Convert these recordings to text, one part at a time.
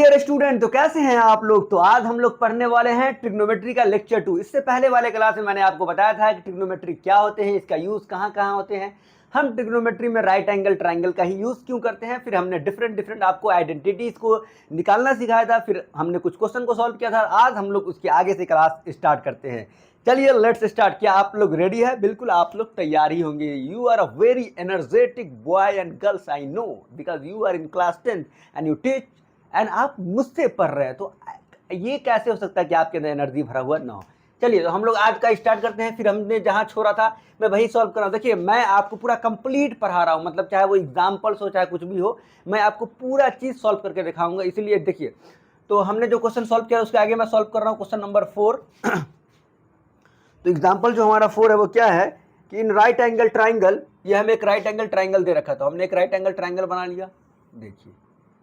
Dear student, तो कैसे हैं आप लोग। तो आज हम लोग पढ़ने वाले हैं ट्रिग्नोमेट्री का लेक्चर 2। इससे पहले वाले क्लास में मैंने आपको बताया था कि ट्रिग्नोमेट्री क्या होते हैं, इसका यूज कहाँ कहाँ होते हैं। हम ट्रिग्नोमेट्री में राइट एंगल ट्राइंगल का ही यूज क्यों करते हैं, फिर हमने डिफरेंट आपको आइडेंटिटीज को निकालना सिखाया था, फिर हमने कुछ क्वेश्चन को सॉल्व किया था। आज हम लोग उसके आगे से क्लास स्टार्ट करते हैं। चलिए लेट्स स्टार्ट। क्या आप लोग रेडी है? बिल्कुल आप लोग तैयार ही होंगे। You are a very energetic boy and girls, I know, because you are in class 10 and you teach and आप मुझसे पढ़ रहे हैं। तो ये कैसे हो सकता है कि आपके अंदर एनर्जी भरा हुआ ना हो। चलिए तो हम लोग आज का स्टार्ट करते हैं। फिर हमने जहां छोड़ा था मैं वही सॉल्व कर रहा हूँ। देखिए मैं आपको पूरा कंप्लीट पढ़ा रहा हूँ, मतलब चाहे वो एग्जाम्पल्स हो चाहे कुछ भी हो, मैं आपको पूरा चीज सॉल्व करके दिखाऊंगा। इसलिए देखिए, तो हमने जो क्वेश्चन सॉल्व किया उसके आगे मैं सॉल्व कर रहा हूँ क्वेश्चन नंबर 4। तो एग्जाम्पल जो हमारा 4 है वो क्या है कि इन राइट एंगल ट्राइंगल, ये हमें एक राइट एंगल ट्राइंगल दे रखा था, हमने एक राइट एंगल ट्राइंगल बना लिया। देखिए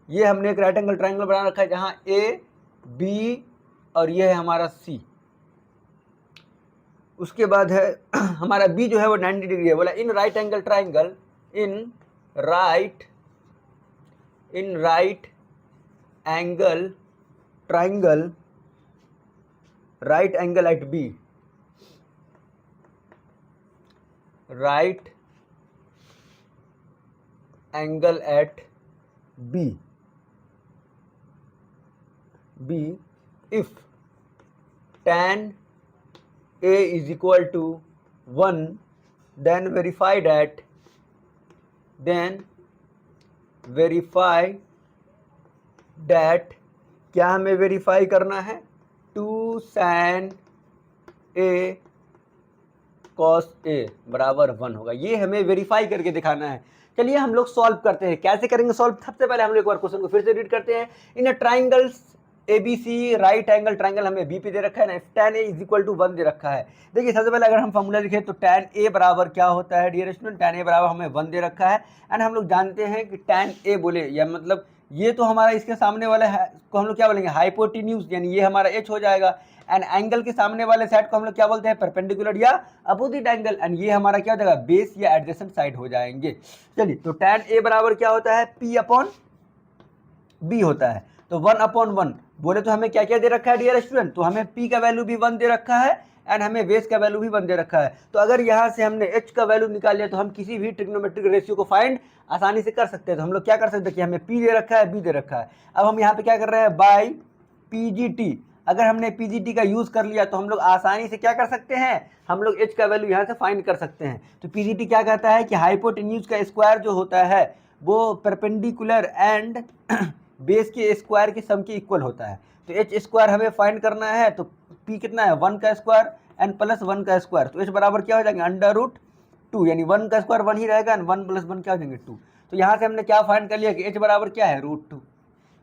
ये हमने एक राइट एंगल ट्राइंगल बना रखा है जहां ए बी और ये है हमारा सी। उसके बाद है हमारा बी जो है वो 90 डिग्री है। बोला in right angle triangle, in right angle triangle, right angle at B, right angle at B, if tan A is equal to 1, then verify that क्या हमें वेरीफाई करना है, 2 sin A cos A बराबर 1 होगा। ये हमें वेरीफाई करके दिखाना है। चलिए हम लोग सॉल्व करते हैं। कैसे करेंगे सॉल्व, सबसे पहले हम लोग एक बार क्वेश्चन को फिर से रीड करते हैं। In triangles ABC right angle triangle हमें बी पे दे रखा है ना, tan A is equal to 1 दे रखा है। देखिए सबसे पहले अगर हम फॉर्मूला लिखें तो tan A बराबर क्या होता है डियर स्टूडेंट, tan A बराबर हमें 1 दे रखा है। एंड हम लोग जानते हैं कि tan A बोले या मतलब ये तो हमारा इसके सामने वाला है को हम लोग क्या बोलेंगे, हाइपोटेन्यूज, यानी ये हमारा h हो जाएगा। एंड एंगल के सामने वाले साइड को हम लोग क्या बोलते हैं, परपेंडिकुलर या अपोजिट एंगल। एंड ये हमारा क्या हो जाएगा, बेस या एडजेसेंट साइड हो जाएंगे। चलिए तो tan A बराबर क्या होता है, P अपॉन B होता है। तो 1/1 बोले तो हमें क्या क्या दे रखा है डियर स्टूडेंट, तो हमें P का वैल्यू भी 1 दे रखा है एंड हमें बेस का वैल्यू भी 1 दे रखा है। तो अगर यहाँ से हमने h का वैल्यू निकाल लिया तो हम किसी भी ट्रिग्नोमेट्रिक रेशियो को फाइंड आसानी से कर सकते हैं। तो हम लोग क्या कर सकते हैं कि हमें P दे रखा है, B दे रखा है। अब हम यहाँ पे क्या कर रहे हैं, बाई PGT। अगर हमने PGT का यूज कर लिया तो हम लोग आसानी से क्या कर सकते हैं, हम लोग h का वैल्यू यहाँ से फाइंड कर सकते हैं। तो PGT क्या कहता है कि हाइपोटेन्यूज का स्क्वायर जो होता है वो परपेंडिकुलर एंड बेस के स्क्वायर के सम के इक्वल होता है। तो h स्क्वायर हमें फाइंड करना है, तो p कितना है, 1 का स्क्वायर एंड प्लस 1 का स्क्वायर। तो h बराबर क्या हो जाएंगे, √2, यानी 1 का स्क्वायर 1 ही रहेगा एंड 1 + 1 क्या हो जाएंगे 2। तो यहाँ से हमने क्या फाइंड कर लिया कि h बराबर क्या है, √2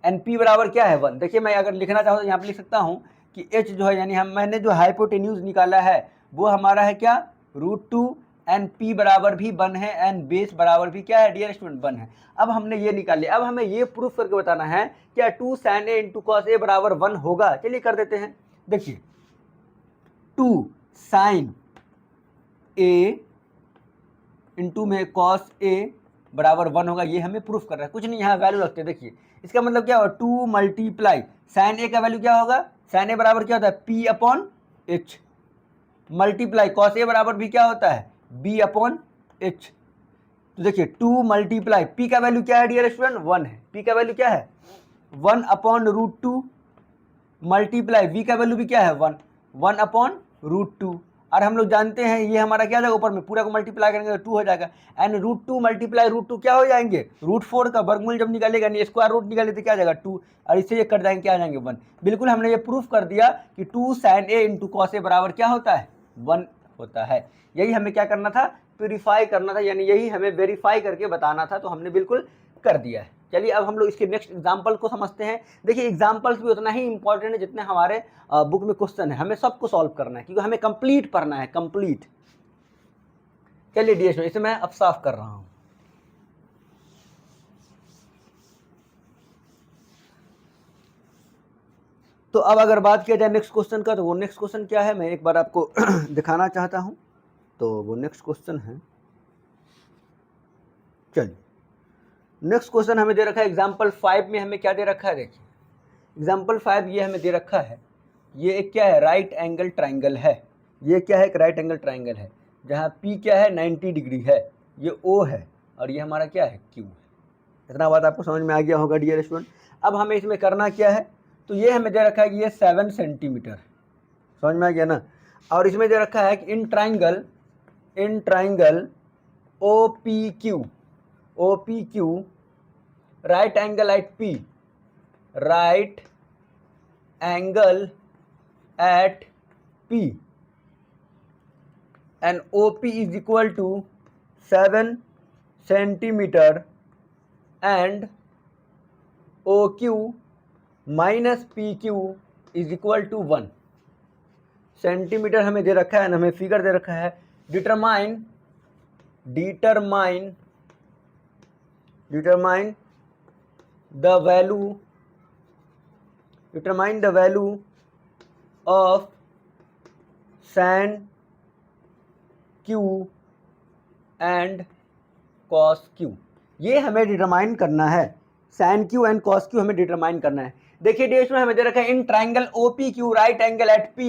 एंड p बराबर क्या है 1। देखिए मैं अगर लिखना चाहूँ तो यहाँ पे लिख सकता हूँ कि h जो है, यानी मैंने जो हाइपोटेन्यूज निकाला है वो हमारा है क्या, √2 एंड p बराबर भी 1 है एंड बेस बराबर भी क्या है डियर स्टूडेंट, 1 है। अब हमने ये निकाल लिया। अब हमें ये प्रूफ करके बताना है क्या 2 sin A × cos A बराबर 1 होगा। चलिए कर देते हैं। देखिए 2 sin A इंटू में cos A बराबर 1 होगा, ये हमें प्रूफ कर रहा है। कुछ नहीं, यहाँ वैल्यू रखते हैं। देखिए इसका मतलब क्या होगा, 2 मल्टीप्लाई sin A का वैल्यू क्या होगा, sin A बराबर क्या होता है, P/H मल्टीप्लाई cos A बराबर भी क्या होता है, B/H। तो देखिए 2 मल्टीप्लाई P का वैल्यू क्या है डियर स्टूडेंट, 1 है। P का वैल्यू क्या है, 1/√2 मल्टीप्लाई V का वैल्यू भी क्या है, 1, 1/√2। और हम लोग जानते हैं ये हमारा क्या जाएगा, ऊपर में पूरा को मल्टीप्लाई करेंगे तो 2 हो जाएगा। एंड √2 मल्टीप्लाई √2 क्या हो जाएंगे, √4 का वर्गमूल जब निकालेगा, यानी स्क्वायर रूट निकाले तो क्या जाएगा 2, और इससे ये कट जाएंगे, क्या आ जाएंगे 1। बिल्कुल हमने ये प्रूफ कर दिया कि 2 sin A × cos A बराबर क्या होता है, 1 होता है। यही हमें क्या करना था, प्यूरिफाई करना था, यानी यही हमें वेरीफाई करके बताना था। तो हमने बिल्कुल कर दिया है। चलिए अब हम लोग इसके नेक्स्ट एग्जाम्पल को समझते हैं। देखिए एग्जाम्पल्स भी उतना ही इंपॉर्टेंट है जितने हमारे बुक में क्वेश्चन है। हमें सबको सॉल्व करना है क्योंकि हमें कंप्लीट पढ़ना है, कंप्लीट। चलिए डियर, इसे मैं अब साफ कर रहा हूं। तो अब अगर बात किया जाए नेक्स्ट क्वेश्चन का, तो वो नेक्स्ट क्वेश्चन क्या है मैं एक बार आपको दिखाना चाहता हूं। तो वो नेक्स्ट क्वेश्चन है, चलिए नेक्स्ट क्वेश्चन हमें दे रखा है एग्जाम्पल 5 में हमें क्या दे रखा है, देखिए एग्जाम्पल 5 ये हमें दे रखा है, ये एक क्या है, राइट एंगल ट्राइंगल है। ये क्या है, एक राइट एंगल ट्राइंगल है जहाँ P क्या है 90 डिग्री है, ये O है और ये हमारा क्या है Q है। इतना बात आपको समझ में आ गया होगा डियर स्टूडेंट। अब हमें इसमें करना क्या है, तो ये हमें दे रखा है कि ये 7 सेंटीमीटर, समझ में आ गया ना। और इसमें दे रखा है कि in triangle OPQ right angle at P, right angle at P and OP is equal to 7 centimeter and OQ minus PQ is equal to 1 centimetre हमें दे रखा है ना, हमें फिगर दे रखा है। Determine the value of sin Q and cos Q, ये हमें डिटरमाइन करना है। sin Q and cos Q हमें डिटरमाइन करना है। देखिए डियर स्टूडेंट हमें दे रखा है in triangle OPQ right angle at P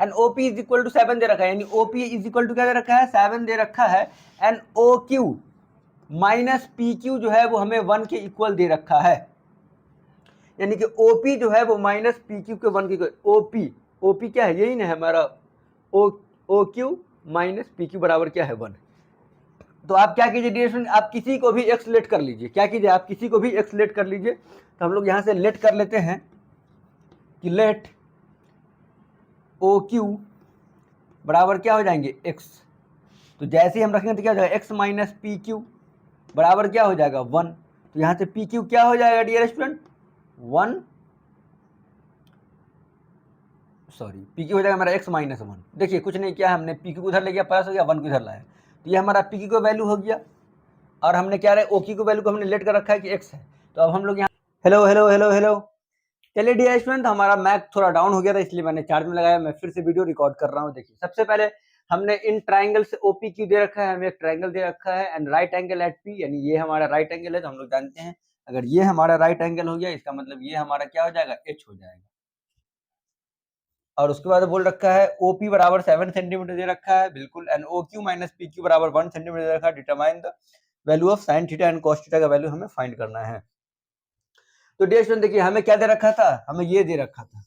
and OP is equal to 7 दे रखा है, यानी OP इज इक्वल टू क्या दे रखा है 7 दे रखा है एंड OQ माइनस PQ जो है वो हमें 1 के इक्वल दे रखा है, यानी कि OP जो है वो माइनस PQ के 1 के OP क्या है, यही ना है हमारा OQ माइनस PQ बराबर क्या है 1। तो आप क्या कीजिए डियर स्टूडेंट, आप किसी को भी एक्स लेट कर लीजिए, क्या कीजिए आप किसी को भी एक्स लेट कर लीजिए। तो हम लोग यहाँ से लेट कर लेते हैं कि लेट OQ बराबर क्या हो जाएंगे x, तो जैसे ही हम रखेंगे तो क्या हो जाएगा x माइनस PQ बराबर क्या हो जाएगा 1। तो यहाँ से PQ क्या हो जाएगा डियर स्टूडेंट 1, सॉरी PQ हो जाएगा हमारा x माइनस 1। देखिए कुछ नहीं किया, हमने PQ को उधर ले गया प्लस हो गया 1 को इधर लाया, तो ये हमारा PQ का वैल्यू हो गया और हमने क्या रहा OQ को वैल्यू को हमने लेट कर रखा है कि x है। तो अब हम लोग यहाँ हेलो चलिए डियर स्टूडेंट, हमारा मैथ थोड़ा डाउन हो गया था इसलिए मैंने चार्ज में लगाया, मैं फिर से वीडियो रिकॉर्ड कर रहा हूँ। देखिए सबसे पहले हमने इन ट्राइंगल से OPQ दे रखा है, हमें एक ट्राइंगल दे रखा है and right angle at P, यानी ये हमारा राइट एंगल है। तो हम लोग जानते हैं अगर ये हमारा राइट एंगल हो गया इसका मतलब ये हमारा क्या हो जाएगा H हो जाएगा। और उसके बाद बोल रखा है OP बराबर 7 सेंटीमीटर दे रखा है बिल्कुल, एंड OQ माइनस PQ बराबर 1 सेंटीमीटर दे रखा है। Determine the value of sine theta and cos theta का वैल्यू हमें फाइंड करना है। तो डियर स्टूडेंट देखिए हमें क्या दे रखा था, हमें ये दे रखा था,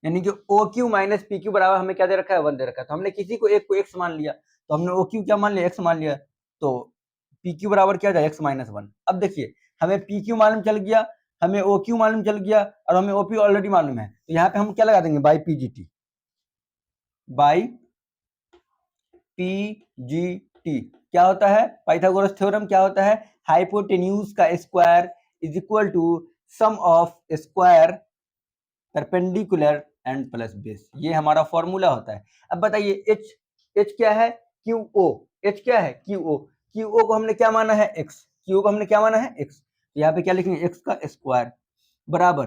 यानी कि OQ माइनस PQ बराबर हमें क्या दे रखा है 1 दे रखा है। तो हमने किसी को एक को x मान लिया, तो हमने OQ क्या मान लिया x मान लिया, तो PQ बराबर क्या हो जाएगा x माइनस 1। अब देखिए हमें PQ मालूम चल गया, हमें OQ मालूम चल गया और हमें OP ऑलरेडी मालूम है, तो यहाँ पे हम क्या लगा देंगे बाई PGT। क्या होता है पाइथागोरस थ्योरम, क्या होता है हाइपोटेन्यूज का square is equal to sum of square perpendicular and plus base, ये हमारा फॉर्मूला होता है। अब बताइए H क्या है QO, H क्या है QO को हमने क्या माना है x, QO को हमने क्या माना है x, तो यहाँ पे क्या लिखेंगे x का स्क्वायर बराबर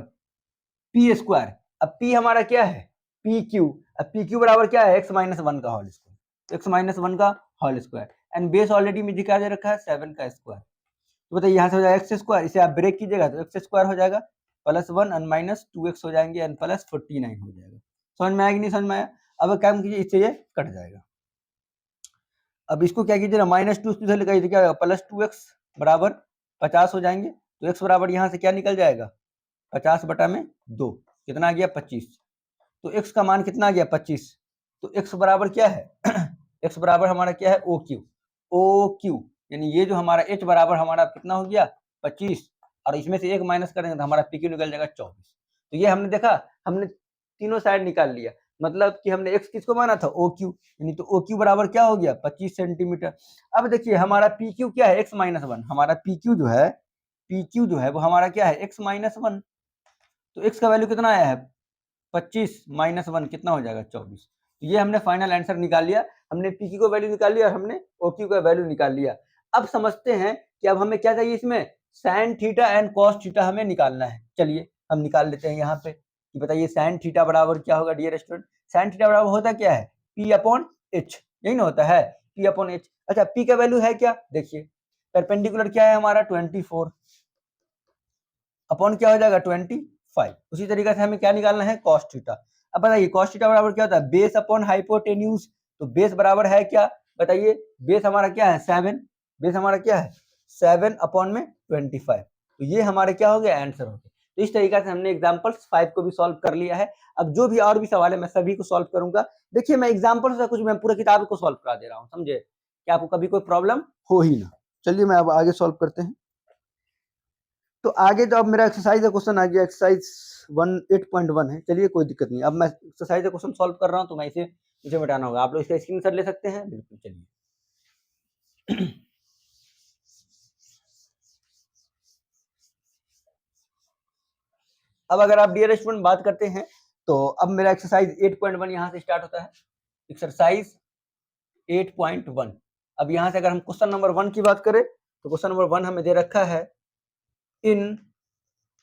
P स्क्वायर। अब P हमारा क्या है PQ, अब PQ बराबर क्या है x माइनस 1 का होल स्क्वायर, x माइनस 1 का whole square and base already मुझे क्या दे रखा है 7 का स्क्वायर। तो बताइए यहाँ से हो जाएगा एक्स स्क्वायर, इसे आप ब्रेक कीजिएगा तो एक्स स्क्वायर हो जाएगा प्लस 1 एंड माइनस 2x हो जाएंगे एंड प्लस 49 हो जाएगा। समझ में आया कि नहीं समझ में आया। अब काम कीजिए इससे ये कट जाएगा। अब इसको क्या कीजिएगा माइनस 2 इधर लगाइए, क्या होगा प्लस 2x बराबर 50 हो जाएंगे। तो x बराबर यहाँ से क्या निकल जाएगा 50 बटा में 2, कितना आ गया 25। तो x का मान कितना आ गया 25। तो x बराबर क्या है x बराबर हमारा क्या है OQ, यानी ये जो हमारा h बराबर हमारा कितना हो गया 25 और इसमें से एक माइनस करेंगे तो हमारा PQ निकल जाएगा 24। तो ये हमने देखा, हमने तीनों साइड निकाल लिया, मतलब कि हमने x किसको माना था OQ, यानी तो OQ बराबर क्या हो गया 25 सेंटीमीटर। अब देखिए हमारा PQ क्या है x माइनस 1, हमारा PQ जो है वो हमारा क्या है x माइनस 1। तो x का वैल्यू कितना आया है 25 माइनस 1 कितना हो जाएगा 24। ये हमने फाइनल आंसर निकाल लिया, हमने PQ को वैल्यू निकाल लिया और हमने OQ का वैल्यू निकाल लिया। अब समझते हैं कि अब हमें क्या चाहिए, इसमें sine theta and cos theta हमें निकालना है। चलिए हम निकाल लेते हैं यहाँ पे कि बताइए साइन थीटा बराबर क्या होगा डियर स्टूडेंट। साइन थीटा बराबर होता क्या है P अपॉन H, यही ना होता है P अपॉन H। अच्छा P का वैल्यू है क्या, देखिए परपेंडिकुलर क्या है हमारा 24 अपॉन क्या हो जाएगा 25। उसी तरीके से हमें क्या निकालना है cos थीटा। अब बताइए cos थीटा बराबर क्या होता है, बेस अपॉन हाइपोटेन्यूज। तो बेस बराबर है क्या, बताइए, बेस हमारा क्या है 7, बेस हमारा क्या है 7 अपॉन में 25। तो ये हमारे क्या हो गया आंसर हो गया। तो इस तरीके से हमने एग्जाम्पल्स 5 को भी सॉल्व कर लिया है। अब जो भी और भी सवाल है मैं सभी को सॉल्व करूंगा। देखिए मैं एग्जाम्पल से कुछ मैं पूरा किताब को सॉल्व करा दे रहा हूँ, समझे, कि आपको कभी कोई प्रॉब्लम हो ही ना। चलिए मैं अब आगे सॉल्व करते हैं। तो आगे जो अब मेरा एक्सरसाइज का क्वेश्चन आ गया, एक्सरसाइज 8.1 है। चलिए कोई दिक्कत नहीं, अब मैं एक्सरसाइज का क्वेश्चन सॉल्व कर रहा हूँ तो मैं इसे मुझे मिटाना होगा। आप लोग इसका स्क्रीनशॉट ले सकते हैं, बिल्कुल। चलिए अब अगर आप डियर स्टूडेंट बात करते हैं तो अब मेरा एक्सरसाइज 8.1 यहाँ से स्टार्ट होता है। एक्सरसाइज 8.1। अब यहाँ से अगर हम क्वेश्चन नंबर 1 की बात करें तो क्वेश्चन नंबर 1 हमें दे रखा है, in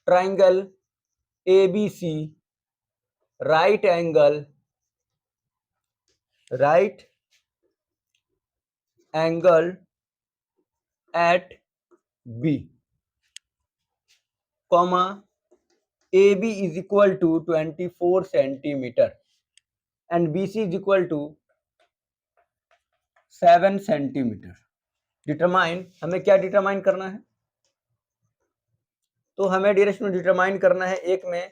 triangle ABC right angle at B, comma AB is equal to 24 centimeter and BC is equal to 7 centimeter. Determine, हमें क्या डिटरमाइन करना है, तो हमें डियरेस्ट में डिटरमाइन करना है, एक में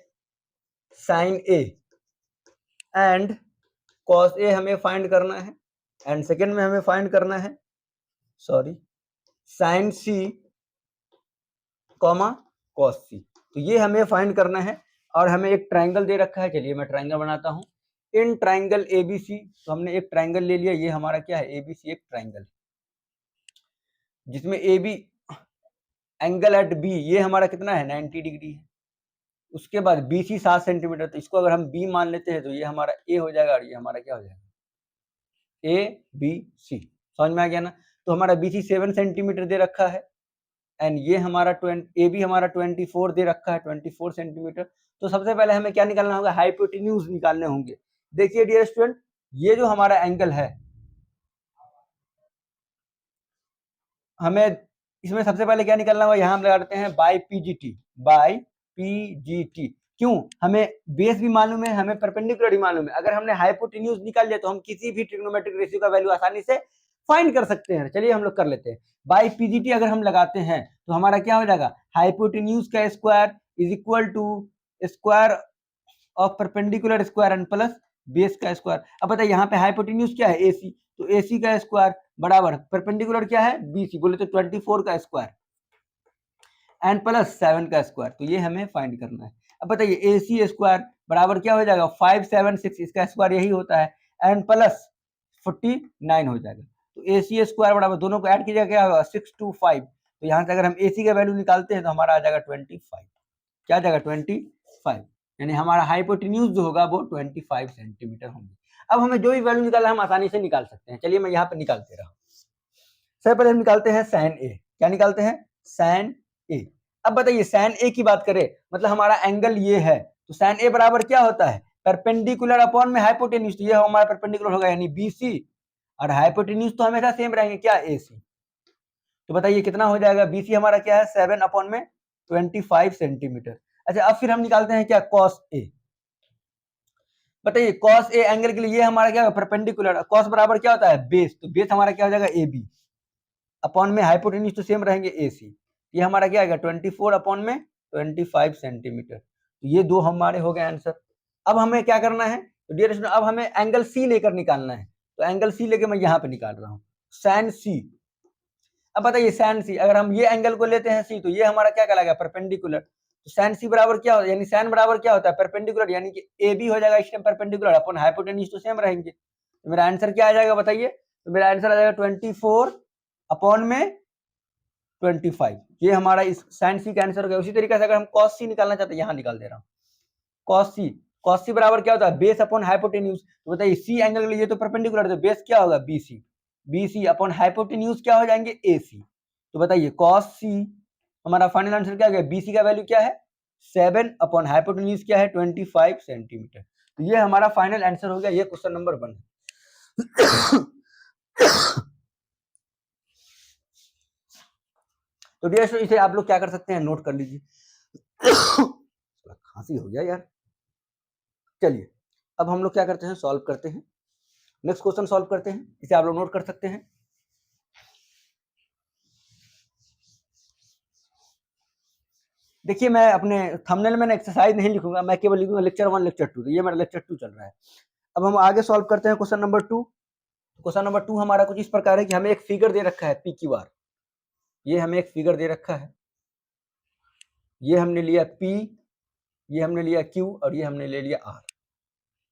sign A and cos A हमें फाइंड करना है, एंड सेकेंड में हमें फाइंड करना है साइन सी कॉमा कॉस सी। तो ये हमें फाइंड करना है और हमें एक ट्राइंगल दे रखा है। चलिए मैं ट्राइंगल बनाता हूं, इन ट्राइंगल एबीसी। तो हमने एक ट्राइंगल ले लिया, ये हमारा क्या है एबीसी, एक ट्राइंगल जिसमें A B angle at B ये हमारा कितना है 90 डिग्री है। उसके बाद बी सी 7 सेंटीमीटर, तो इसको अगर हम बी मान लेते हैं तो ये हमारा ए हो जाएगा और ये हमारा क्या हो जाएगा ए बी सी। समझ में आ गया ना। तो हमारा बी सी 7 सेंटीमीटर दे रखा है एंड ये हमारा ए बी हमारा 24 दे रखा है, 24 सेंटीमीटर। तो सबसे पहले हमें क्या निकालना होगा, हाइपोटेन्यूज निकालने होंगे। देखिए डियर स्टूडेंट, ये जो हमारा एंगल है, हमें इसमें सबसे पहले क्या निकालना होगा, यहाँ हम लगा देते हैं बाई पीजीटी, बाई पीजीटी। क्यों, हमें बेस भी मालूम है, हमें परपेंडिकुलर भी मालूम है। अगर हमने हाइपोटेन्यूज निकाल लिया तो हम किसी भी ट्रिग्नोमेट्रिक रेशियो का वैल्यू आसानी से फाइंड कर सकते हैं। चलिए हम लोग कर लेते हैं। बाई पीजीटी अगर हम लगाते हैं तो हमारा क्या हो जाएगा, हाइपोटेन्यूज का square is equal to square of perpendicular square and plus base का स्क्वायर। अब बताइए यहाँ पे हाइपोटेन्यूज क्या है AC, तो AC का स्क्वायर बराबर परपेंडिकुलर क्या है BC, बोले तो 24 का स्क्वायर एंड प्लस 7 का स्क्वायर। तो ये हमें फाइंड करना है। अब बताइए AC स्क्वायर बराबर क्या हो जाएगा 576, इसका स्क्वायर यही होता है, एंड प्लस 49 हो जाएगा। तो AC स्क्वायर बराबर दोनों को ऐड कीजिएगा क्या होगा 625। तो यहाँ से अगर हम AC का वैल्यू निकालते हैं तो हमारा आ जाएगा 25, क्या आ जाएगा 25, यानी हमारा हाइपोटेन्यूज जो होगा वो 25 सेंटीमीटर होंगे। अब हमें जो भी वैल्यू निकालना है हम आसानी से निकाल सकते हैं। चलिए मैं यहाँ पे निकालते रहा। सबसे पहले हम निकालते हैं साइन ए। क्या निकालते हैं, साइन ए। अब बताइए साइन ए की बात करें, मतलब हमारा एंगल ये है, तो साइन ए बराबर क्या होता है परपेंडिकुलर अपॉन में हाइपोटेन्यूज। तो ये हमारा परपेंडिकुलर होगा यानी BC, और हाइपोटेन्यूज तो हमेशा सेम रहेंगे क्या AC। तो बताइए कितना हो जाएगा, BC हमारा क्या है 7 अपॉन में 25 सेंटीमीटर। अच्छा अब फिर हम निकालते हैं क्या कॉस ए। बताइए कॉस ए एंगल के लिए ये हमारा क्या परपेंडिकुलर, कॉस बराबर क्या होता है बेस, तो बेस हमारा क्या हो जाएगा AB अपॉन में हाइपोटेन्यूज तो सेम रहेंगे AC। ये हमारा क्या आएगा 24 अपॉन में 25 सेंटीमीटर। तो ये दो हमारे हो गए आंसर। अब हमें क्या करना है, तो डियर स्टूडेंट अब हमें एंगल C लेकर निकालना है। तो एंगल C लेकर मैं यहाँ पे निकाल रहा हूँ साइन C। अब बताइए साइन C, अगर हम ये एंगल को लेते हैं C तो ये हमारा क्या कहलाएगा परपेंडिकुलर। तो साइन C बराबर क्या होता है, यानी साइन बराबर क्या होता है परपेंडिकुलर, यानी कि AB हो जाएगा इस टाइम परपेंडिकुलर अपन हाइपोटेन्यूज तो सेम रहेंगे। तो मेरा आंसर क्या आ जाएगा बताइए, तो मेरा आंसर आ जाएगा 24 अपॉन में 25। ये हमारा इस साइन C का आंसर हो गया। उसी तरीके से अगर हम cos C निकालना चाहते हैं, यहाँ निकाल दे रहा हूँ cos C बराबर क्या होता है बेस अपॉन हाइपोटेन्यूज। तो बताइए C एंगल के लिए ये तो परपेंडिकुलर, तो बेस क्या होगा BC अपॉन हाइपोटेन्यूज क्या हो जाएंगे AC। तो बताइए cos C हमारा फाइनल आंसर क्या हो गया, BC का वैल्यू क्या है 7 अपॉन हाइपोटेन्यूज क्या है 25 सेंटीमीटर। तो ये हमारा फाइनल आंसर हो गया, ये क्वेश्चन नंबर 1। तो डियर स्टूडेंट इसे आप लोग क्या कर सकते हैं, नोट कर लीजिए। खांसी हो गया यार। चलिए अब हम लोग क्या करते हैं, सॉल्व करते हैं। नेक्स्ट क्वेश्चन सॉल्व करते हैं, इसे आप लोग नोट कर सकते हैं। देखिए मैं अपने थंबनेल में एक्सरसाइज नहीं लिखूंगा, मैं केवल लिखूंगा लेक्चर 1 लेक्चर 2, तो ये मेरा लेक्चर 2 चल रहा है। अब हम आगे सॉल्व करते हैं क्वेश्चन नंबर 2। क्वेश्चन नंबर 2 हमारा कुछ इस प्रकार है कि हमें एक फिगर दे रखा है पी क्यू आर। ये हमें एक फिगर दे रखा है, ये हमने लिया P, ये हमने लिया Q और ये हमने ले लिया R।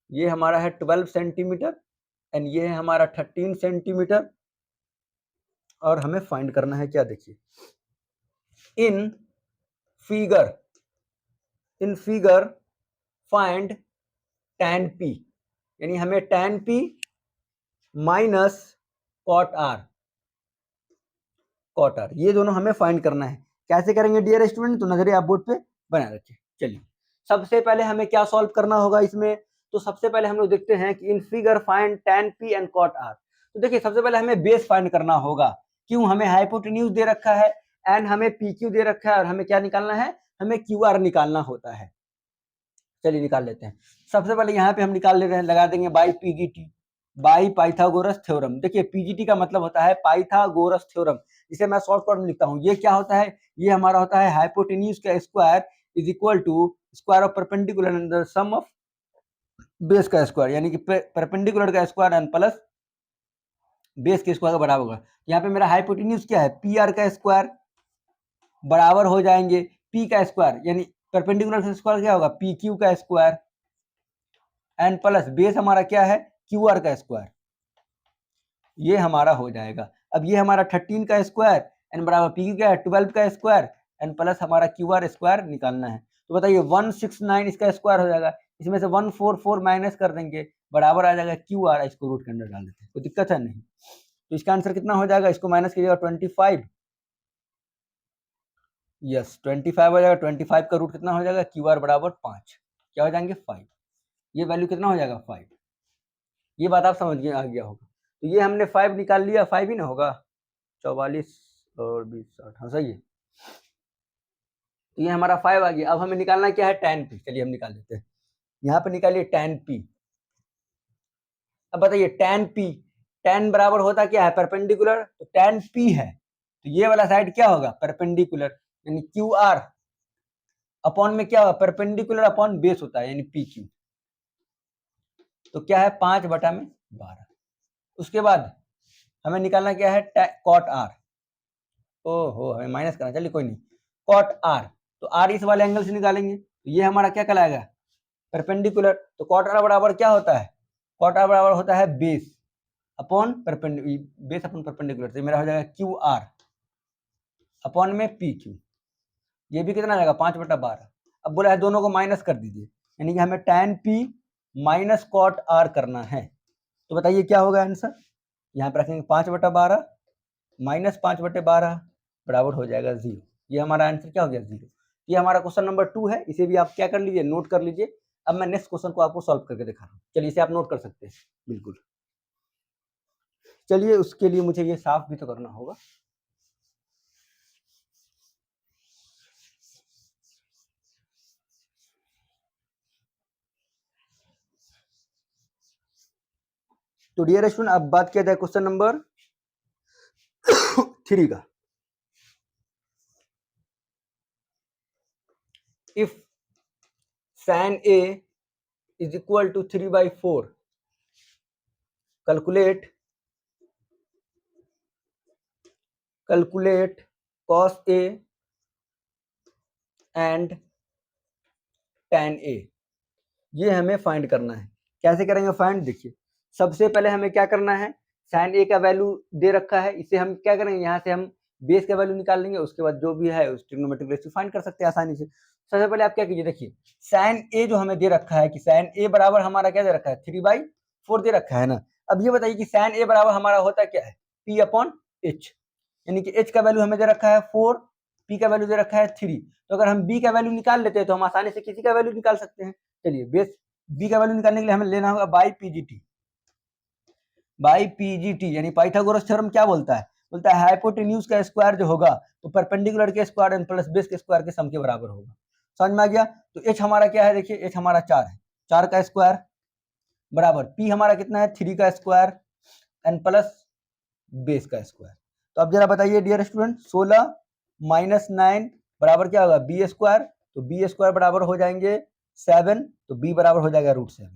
ये हमारा है 12 सेंटीमीटर एंड ये है हमारा 13 सेंटीमीटर। और हमें फाइंड करना है क्या, देखिए in figure find tan P, यानी हमें tan P minus cot R ये दोनों हमें फाइंड करना है। कैसे करेंगे डियर स्टूडेंट, तो नजरिए आप बोर्ड पे बना रखिए। चलिए सबसे पहले हमें क्या सॉल्व करना होगा इसमें, तो सबसे पहले हम लोग देखते हैं कि in figure find tan P and cot R। तो देखिए सबसे पहले हमें बेस फाइंड करना होगा। क्यों, हमें हाइपोटेन्यूज दे रखा है एंड हमें PQ दे रखा है और हमें क्या निकालना है, हमें QR निकालना होता है। चलिए निकाल लेते हैं। सबसे पहले यहाँ पे हम निकाल ले रहे हैं, लगा देंगे by PGT, by Pythagoras theorem. देखिए PGT का मतलब होता है पाइथागोरस थ्योरम, जिसे मैं शॉर्टकट में लिखता हूँ। ये क्या होता है, ये हमारा होता है हाइपोटेन्यूज का square is equal to square of perpendicular and the sum of base का स्क्वायर, यानी कि परपेंडिकुलर का स्क्वायर एंड प्लस बेस के स्क्वायर का बराबर होगा। यहाँ पे मेरा हाइपोटेन्यूज क्या है, PR का स्क्वायर बराबर हो जाएंगे P का स्क्वायर, यानी परपेंडिकुलर का स्क्वायर क्या होगा, PQ का स्क्वायर एंड प्लस बेस हमारा क्या है, QR का स्क्वायर। ये हमारा हो जाएगा। अब ये हमारा 13 का स्क्वायर एंड बराबर PQ क्या है, 12 का स्क्वायर एंड प्लस हमारा QR स्क्वायर निकालना है। तो बताइए 169 इसका स्क्वायर हो जाएगा, इसमें से 144 माइनस कर देंगे, बराबर आ जाएगा QR। इसको रूट के अंदर डाल देते हैं, कोई दिक्कत है नहीं। तो इसका आंसर कितना हो जाएगा, इसको माइनस कीजिएगा 25, यस 25 हो जाएगा। 25 का रूट कितना हो जाएगा, QR बराबर 5, क्या हो जाएंगे 5। ये वैल्यू कितना हो जाएगा 5। ये बात आप समझ आ गया होगा। तो ये हमने 5 निकाल लिया, 5 ही ना होगा, 44 और 20 60, हाँ सही है। तो ये हमारा 5 आ गया। अब हमें निकालना क्या है, tan P। चलिए हम निकाल लेते हैं, यहाँ पे निकालिए tan P। अब बताइए tan P, tan बराबर होता क्या है, परपेंडिकुलर, तो tan P है तो ये वाला साइड क्या होगा, परपेंडिकुलर, यानी QR अपॉन में क्या होगा, परपेंडिकुलर अपॉन बेस होता है, यानी PQ। तो क्या है 5/12। उसके बाद हमें निकालना क्या है, cot R। ओहो हमें माइनस करना, चलिए कोई नहीं, cot R। तो R इस वाले एंगल से निकालेंगे, तो ये हमारा क्या कहलाएगा, परपेंडिकुलर। तो cot R बराबर क्या होता है, cot R बराबर होता है बेस अपॉन परपेंडिकुलर। तो मेरा हो जाएगा QR अपॉन में PQ। ये भी कितना आ जाएगा 5/12। अब बोला है दोनों को माइनस कर दीजिए, यानी कि हमें tan P minus cot R करना है। तो बताइए क्या होगा आंसर, यहाँ पे रखेंगे 5/12 माइनस 5/12 बराबर हो जाएगा 0। ये हमारा आंसर क्या हो गया, 0। ये हमारा क्वेश्चन नंबर 2 है, इसे भी आप क्या कर लीजिए, नोट कर लीजिए। अब मैं नेक्स्ट क्वेश्चन को आपको सॉल्व करके दिखा रहा हूँ। चलिए इसे आप नोट कर सकते हैं, बिल्कुल। चलिए उसके लिए मुझे ये साफ भी तो करना होगा। तो डियर स्टूडेंट अब बात किया जाए क्वेश्चन नंबर 3 का। If sin A is equal to 3/4, calculate cos A and tan A। ये हमें फाइंड करना है। कैसे करेंगे फाइंड, देखिए सबसे पहले हमें क्या करना है, sin A का वैल्यू दे रखा है, इसे हम क्या करेंगे, यहाँ से हम बेस का वैल्यू निकाल लेंगे, उसके बाद जो भी है उस ट्रिग्नोमेट्रिक रेशियो फाइंड कर सकते हैं आसानी से। सबसे पहले आप क्या कीजिए, देखिए sin A जो हमें दे रखा है कि sin A बराबर हमारा क्या दे रखा है, 3/4 दे रखा है ना। अब ये बताइए कि sin A बराबर हमारा होता क्या है, P/H, यानी कि H का वैल्यू हमें दे रखा है 4, P का वैल्यू दे रखा है 3। तो अगर हम B का वैल्यू निकाल लेते हैं तो हम आसानी से किसी का वैल्यू निकाल सकते हैं। चलिए बेस B का वैल्यू निकालने के लिए हमें लेना होगा बाई PGT, यानी पाइथागोरस थ्योरम क्या बोलता है, बोलता है हाइपोटेन्यूज का स्क्वायर जो होगा तो परपेंडिकुलर के स्क्वायर एंड प्लस बेस के स्क्वायर के सम के बराबर होगा। समझ में आ गया। तो h हमारा क्या है, देखिए h हमारा 4 है, 4 का स्क्वायर बराबर p हमारा कितना है 3 का स्क्वायर एन प्लस बेस का स्क्वायर। तो अब जरा बताइए डियर स्टूडेंट, 16 माइनस 9 बराबर क्या होगा बी स्क्वायर, तो बी स्क्वायर बराबर हो जाएंगे 7, तो b बराबर हो जाएगा √7।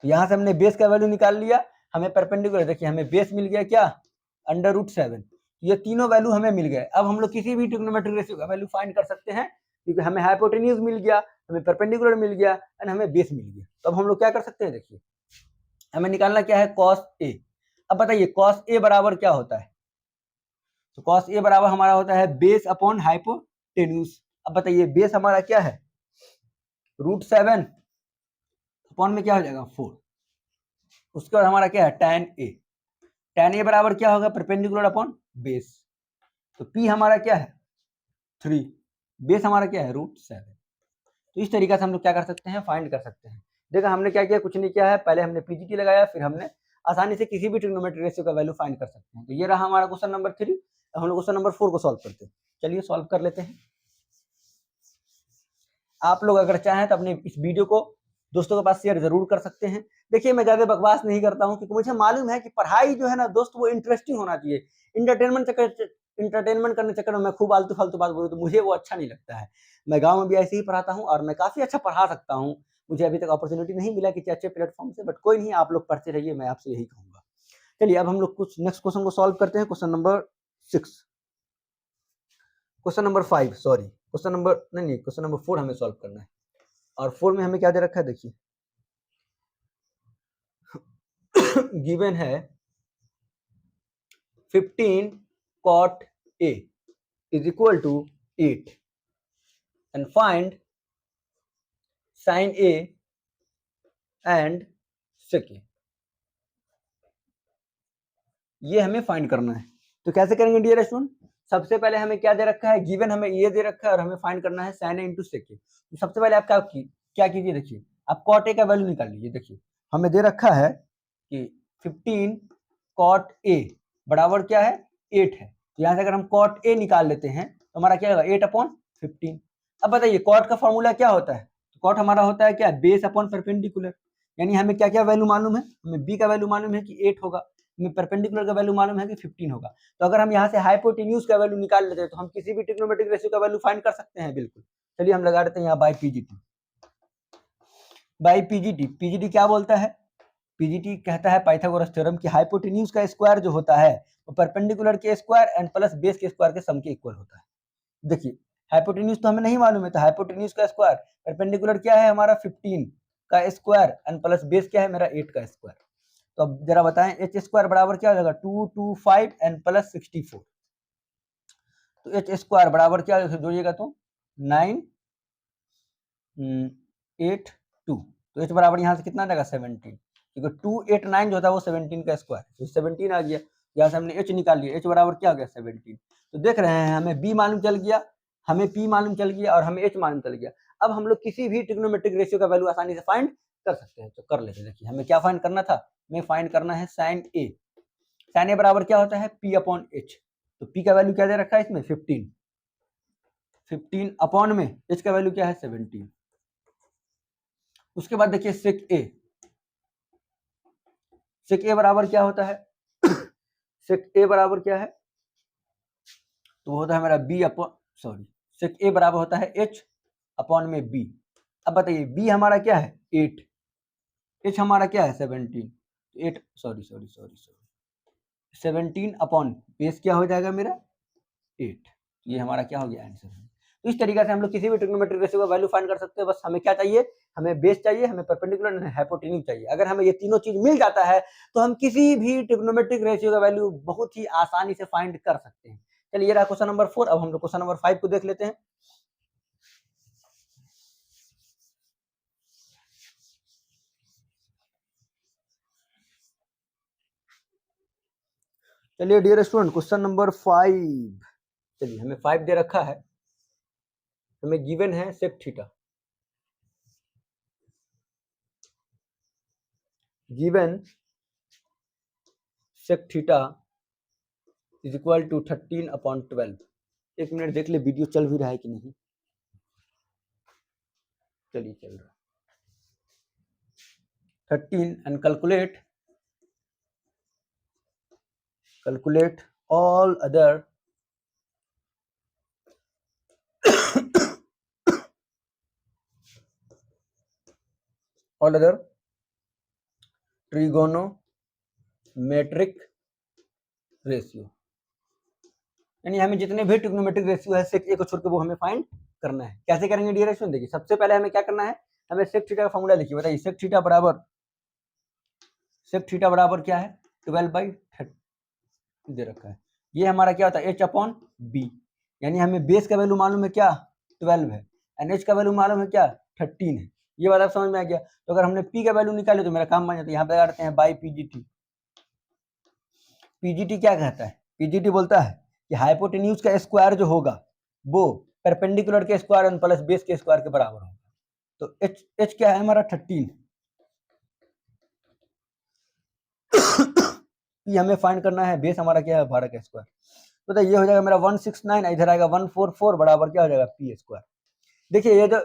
तो यहाँ से हमने बेस का वैल्यू निकाल लिया, हमें परपेंडिकुलर, देखिए हमें बेस मिल गया क्या √7। ये तीनों वैल्यू हमें मिल गए। अब हम लोग किसी भी ट्रिग्नोमेट्रिक रेशियो का वैल्यू फाइंड कर सकते हैं, क्योंकि हमें हाइपोटेन्यूज मिल गया, हमें परपेंडिकुलर मिल गया एंड हमें बेस मिल गया। तो अब हम लोग क्या कर सकते हैं, देखिए हमें निकालना क्या है cos a। अब बताइए cos a बराबर क्या होता है, तो cos a बराबर हमारा होता है बेस अपॉन हाइपोटेन्यूज। अब बताइए बेस हमारा क्या है √7 अपॉन में क्या हो जाएगा 4। उसके बाद हमारा क्या है tan a बराबर क्या होगा परपेंडिकुलर अपॉन बेस, तो p हमारा क्या है 3, बेस हमारा क्या है √7। तो इस तरीके से हम लोग क्या कर सकते हैं फाइंड कर सकते हैं। देखा हमने क्या किया, कुछ नहीं किया है, पहले हमने पीजीटी लगाया, फिर हमने आसानी से किसी भी ट्रिग्नोमेट्रिक रेशियो का वैल्यू फाइंड कर सकते हैं। तो ये रहा हमारा क्वेश्चन नंबर 3। हम लोग क्वेश्चन नंबर 4 को सॉल्व करते हैं। चलिए सॉल्व कर लेते हैं। आप लोग अगर चाहें तो अपने इस वीडियो को दोस्तों के पास शेयर जरूर कर सकते हैं। देखिए मैं ज्यादा बकवास नहीं करता हूँ, क्योंकि मुझे मालूम है कि पढ़ाई जो है ना दोस्त वो इंटरेस्टिंग होना चाहिए। इंटरटेनमेंट करने चक्कर में मैं खूब आलतू फालतू बात बोलूँ तो मुझे वो अच्छा नहीं लगता है। मैं गाँव में भी ऐसे ही पढ़ाता हूँ और मैं काफी अच्छा पढ़ा सकता हूँ। मुझे अभी तक अपॉर्चुनिटी नहीं मिला किसी अच्छे प्लेटफॉर्म से, बट कोई नहीं, आप लोग पढ़ते रहिए, मैं आपसे यही कहूंगा। चलिए अब हम लोग कुछ नेक्स्ट क्वेश्चन को सॉल्व करते हैं। Question number 6, question number 5 sorry, question number नहीं, क्वेश्चन नंबर 4 हमें सॉल्व करना है। और 4 में हमें क्या दे रखा है, देखिए गिवन है 15 cot a is equal to 8 and find sin a and sec a। ये हमें फाइंड करना है। तो कैसे करेंगे डियर स्टूडेंट, सबसे पहले हमें क्या दे रखा है, गिवन हमें ये दे रखा है और हमें फाइंड करना है sin a इंटू सेक ए। तो सबसे पहले आप क्या कीजिए, देखिए आप cot a का वैल्यू निकाल लीजिए। देखिए हमें दे रखा है कि 15 cot a बराबर क्या है 8 है। तो यहाँ से अगर हम cot a निकाल लेते हैं तो हमारा क्या होगा 8/15। अब बताइए cot का फॉर्मूला क्या होता है, तो cot हमारा होता है क्या बेस अपॉन परपेंडिकुलर। यानी हमें क्या क्या वैल्यू मालूम है, हमें b का वैल्यू मालूम है कि 8 होगा, हमें परपेंडिकुलर का वैल्यू मालूम है कि 15 होगा। तो अगर हम यहाँ से हाइपोटेन्यूज का वैल्यू निकाल लेते हैं तो हम किसी भी ट्रिग्नोमेट्रिक रेशियो का वैल्यू फाइंड कर सकते हैं बिल्कुल। चलिए हम लगा देते हैं यहाँ by PGT. By PGT, PGT क्या बोलता है, पीजीटी कहता है पाइथागोरस थ्योरम कि हाइपोटेन्यूज का स्क्वायर जो होता है वो परपेंडिकुलर के स्क्वायर एंड प्लस बेस के स्क्वायर के सम के इक्वल होता है। देखिए हाइपोटेन्यूज तो हमें नहीं मालूम है, तो हाइपोटेन्यूज का स्क्वायर परपेंडिकुलर क्या है हमारा 15 का स्क्वायर एंड प्लस बेस क्या है मेरा 8 का स्क्वायर। तो अब जरा बताएं एच स्क्वायर बराबर क्या हो जाएगा 225 एंड प्लस 64। तो एच स्क्वायर बराबर क्या जोड़िएगा तो 9 8 2। तो एच बराबर यहाँ से कितना आ जाएगा 17, क्योंकि 2 8 9 जो था वो 17 का स्क्वायर, तो 17 आ गया। यहाँ से हमने एच निकाल लिया, एच बराबर क्या हो गया 17। तो देख रहे हैं हमें बी मालूम चल गया, हमें पी मालूम चल गया और हमें एच मालूम चल गया। अब हम लोग किसी भी ट्रिग्नोमेट्रिक रेशियो का वैल्यू आसानी से फाइंड कर सकते हैं। तो कर लेते हैं। देखिए हमें क्या फाइंड करना था, हमें फाइंड करना है साइन ए। साइन ए बराबर क्या होता है पी अपॉन एच। तो पी का वैल्यू क्या दे रखा है इसमें 15, 15 अपॉन में एच का वैल्यू क्या है 17। उसके बाद देखिए सेक ए, सेक ए बराबर क्या होता है सेक ए बराबर क्या है, तो वो होता है मेरा बी अपॉन सॉरी सेक ए बराबर होता है एच अपॉन में बी। अब बताइए बी हमारा क्या है 8, एच हमारा क्या है 17, 8 सॉरी 17 अपॉन बेस क्या हो जाएगा मेरा 8। ये हमारा क्या हो गया आंसर। तो इस तरीके से हम लोग किसी भी ट्रिग्नोमेट्रिक रेशियो का वैल्यू फाइंड कर सकते हैं। बस हमें क्या चाहिए, हमें बेस चाहिए, हमें परपेंडिकुलर एंड हाइपोटेन्यूज चाहिए। अगर हमें ये तीनों चीज मिल जाता है तो हम किसी भी ट्रिग्नोमेट्रिक रेशियो का वैल्यू बहुत ही आसानी से फाइंड कर सकते हैं। चलिए ये रहा क्वेश्चन नंबर 4। अब हम लोग क्वेश्चन नंबर 5 को देख लेते हैं। चलिए डियर स्टूडेंट क्वेश्चन नंबर 5, चलिए हमें 5 दे रखा है, हमें गिवन है sec theta, given sec theta is equal to 13/12। एक मिनट देख ले वीडियो चल भी रहा है कि नहीं। चलिए चल रहा 13 and calculate all other trigonometric ratio, यानी हमें जितने भी ट्रिग्नोमेट्रिक रेशियो है सेक ए को छोड़ के वो हमें फाइंड करना है। कैसे करेंगे डियर स्टूडेंट, देखिए सबसे पहले हमें क्या करना है, हमें सेक थीटा का फॉर्मूला लिखिए, बताइए सेक थीटा बराबर क्या है 12/30 दे रखा है। ये हमारा क्या होता है h/b, यानी हमें बेस का वैल्यू मालूम है क्या 12 है एंड h का वैल्यू मालूम है क्या 13 है। ये वाला समझ में आ गया। तो अगर हमने p का वैल्यू निकाले तो मेरा काम बन जाता है। यहाँ पे लगाते हैं बाई पीजीटी। पीजीटी क्या कहता है, पीजीटी बोलता है कि हाइपोटेन्यूज का स्क्वायर जो होगा वो परपेंडिकुलर के स्क्वायर प्लस बेस के स्क्वायर के बराबर होगा। तो h क्या है हमारा 13, ये हमें फाइंड करना है, बेस हमारा क्या है 12 का स्क्वायर। तो ये हो जाएगा मेरा 169, इधर आएगा 144 बराबर क्या हो जाएगा पी स्क्वायर। देखिए ये जो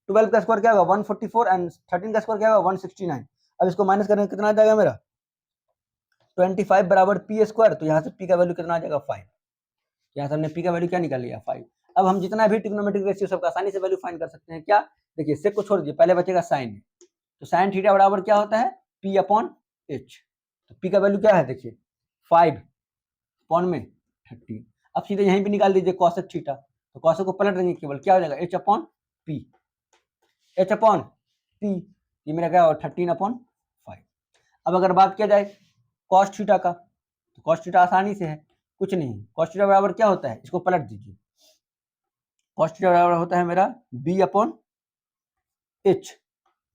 12 का स्क्वायर क्या होगा 144 एंड 13 का स्क्वायर क्या होगा 169। अब इसको माइनस करने कितना आ जाएगा मेरा 25 बराबर पी स्क्वायर। तो यहाँ से पी का वैल्यू कितना आ जाएगा 5। यहाँ से हमने पी का वैल्यू क्या निकाल लिया 5। अब हम जितना भी ट्रिग्नोमेट्रिक रेशियो सबका आसानी से वैल्यू फाइंड कर सकते हैं। क्या देखिए सेक को छोड़ दीजिए, पहले बचेगा साइन। तो साइन थीटा बराबर क्या होता है p/h। तो p का वैल्यू क्या है देखिए 5/30। अब सीधे यहीं पे निकाल दीजिए कॉसेक थीटा। तो कॉसेक को पलट देंगे केवल क्या हो जाएगा h/p। ये मेरा क्या होगा 13/5। अब अगर बात किया जाए कॉस थीटा का, तो कॉस थीटा आसानी से है, कुछ नहीं, कॉस थीटा बराबर क्या होता है, इसको पलट दीजिए। कॉस थीटा बराबर होता है मेरा b/h।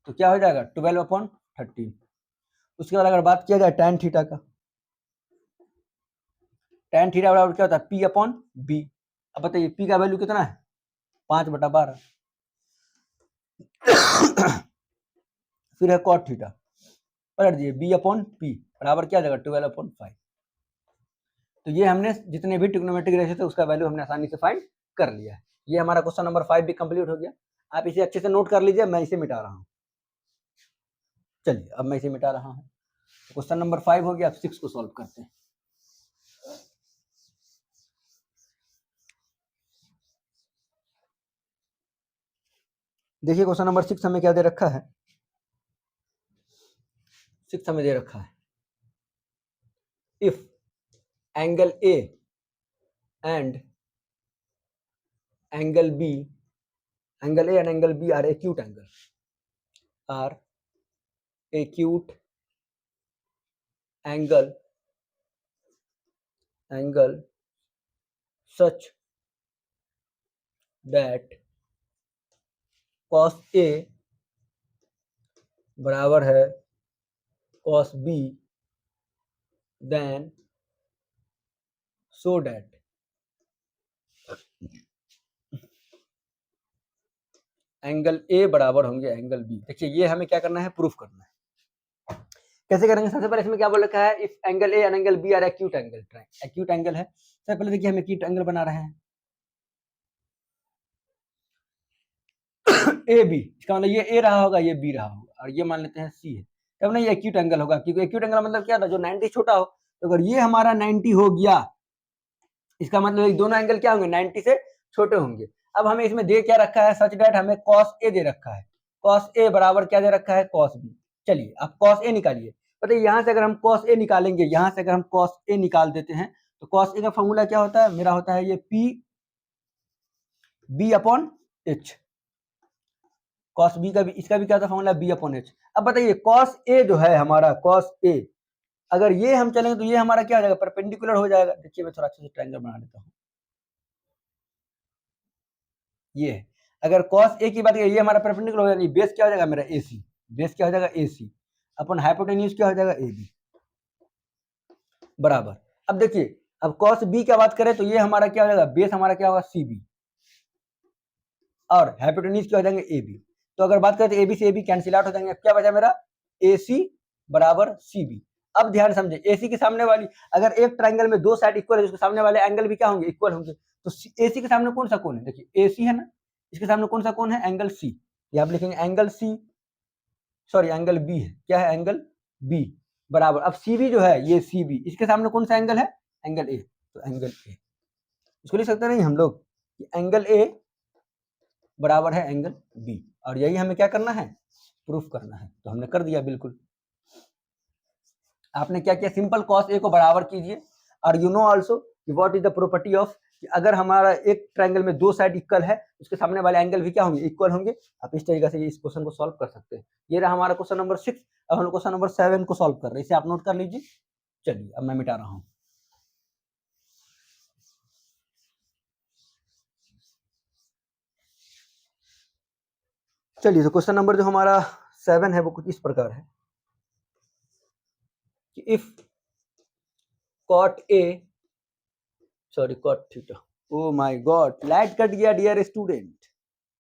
तो क्या हो जाएगा 12/13। उसके बाद अगर बात किया जाए टैन थीटा का, टैन थीटा बराबर क्या होता है p/b। अब बताइए p का वैल्यू कितना है 5/12। फिर है कॉट थीटा, पलट दिए b/p बराबर क्या जाएगा 12/5। तो ये हमने जितने भी ट्रिग्नोमेट्रिक रेशियो थे उसका वैल्यू हमने आसानी से फाइंड कर लिया है। ये हमारा क्वेश्चन नंबर 5 भी कंप्लीट हो गया। आप इसे अच्छे से नोट कर लीजिए, मैं इसे मिटा रहा हूँ। चलिए अब मैं इसे मिटा रहा हूँ। क्वेश्चन नंबर 5 हो गया। अब 6 को सॉल्व करते हैं। देखिए क्वेश्चन नंबर 6 हमें क्या दे रखा है, 6 हमें दे रखा है if angle A and angle B, angle A and angle B are acute angle such that cos A बराबर है cos B, then so that angle A बराबर होंगे एंगल B। देखिए ये हमें क्या करना है, प्रूफ करना है। कैसे करेंगे, सबसे पहले इसमें क्या बोल रखा है, if angle A and angle B are acute angle, acute angle है। सबसे पहले देखिए हम एक्यूट एंगल बना रहे हैं ए बी, इसका मतलब ये ए रहा होगा, ये बी रहा होगा, और ये मान लेते हैं सी है, तब ना ये एक्यूट एंगल होगा। क्योंकि एक्यूट एंगल मतलब क्या था, जो 90 छोटा हो। तो अगर ये हमारा 90 हो गया, इसका मतलब दोनों एंगल क्या होंगे 90 से छोटे होंगे। अब हमें इसमें दे क्या रखा है, सच डेट हमें कॉस ए दे रखा है, कॉस ए बराबर क्या दे रखा है कॉस बी। चलिए आप कॉस ए निकालिए। बताइए यहाँ से अगर हम कॉस ए निकालेंगे, यहाँ से अगर हम कॉस ए निकाल देते हैं तो कॉस ए का फॉर्मूला क्या होता है, मेरा होता है ये पी b/h। कॉस बी का भी, इसका भी क्या था फॉर्मूला b/h। अब बताइए कॉस ए जो है हमारा, कॉस ए अगर ये हम चलेंगे तो ये हमारा क्या हो जाएगा, परपेंडिकुलर हो जाएगा। देखिए मैं थोड़ा अच्छे से ट्रायंगल बना देता हूँ। ये अगर cos a की बात करें, ये हमारा परपेंडिकुलर हो जाएगा, बेस क्या हो जाएगा मेरा AC, बेस क्या हो जाएगा AC अपन हाइपोटेन्यूज क्या हो जाएगा AB बराबर। अब देखिए अब cos B की बात करें तो ये हमारा क्या हो जाएगा, बेस हमारा क्या होगा CB और हाइपोटेन्यूज क्या हो जाएंगे AB। तो अगर बात करें तो AB से AB कैंसिल आउट हो जाएंगे। क्या बचा मेरा AC बराबर CB। अब ध्यान समझे, AC के सामने वाली, अगर एक ट्रायंगल में दो साइड इक्वल है, उसके सामने वाले एंगल भी क्या होंगे, इक्वल होंगे। तो AC के सामने कौन सा कोण है, देखिए AC है ना, इसके सामने कौन सा कोण है, एंगल C। ये आप लिखेंगे angle C, sorry angle B है, क्या है एंगल बी बराबर, अब सी बी जो है ये सी बी, इसके सामने कौन सा एंगल है, एंगल ए, तो एंगल ए इसको लिख सकते नहीं हम लोग कि एंगल ए बराबर है एंगल बी, और यही हमें क्या करना है, प्रूफ करना है, तो हमने कर दिया बिल्कुल। आपने क्या किया, सिंपल कॉस ए को बराबर कीजिए, और यू नो आल्सो कि what is the property of, कि अगर हमारा एक ट्रायंगल में दो साइड इक्वल है, उसके सामने वाले एंगल भी क्या होंगे, इक्वल होंगे। आप इस तरीके से इस क्वेश्चन को सॉल्व कर सकते हैं। ये रहा हमारा क्वेश्चन नंबर 6। अब हम क्वेश्चन नंबर 7 को सॉल्व कर रहे हैं, इसे आप नोट कर लीजिए। चलिए अब मैं मिटा रहा हूं। चलिए तो क्वेश्चन नंबर जो हमारा 7 है वो कुछ इस प्रकार है कि if cot A, sorry cot theta, oh my God light cut गया डियर स्टूडेंट।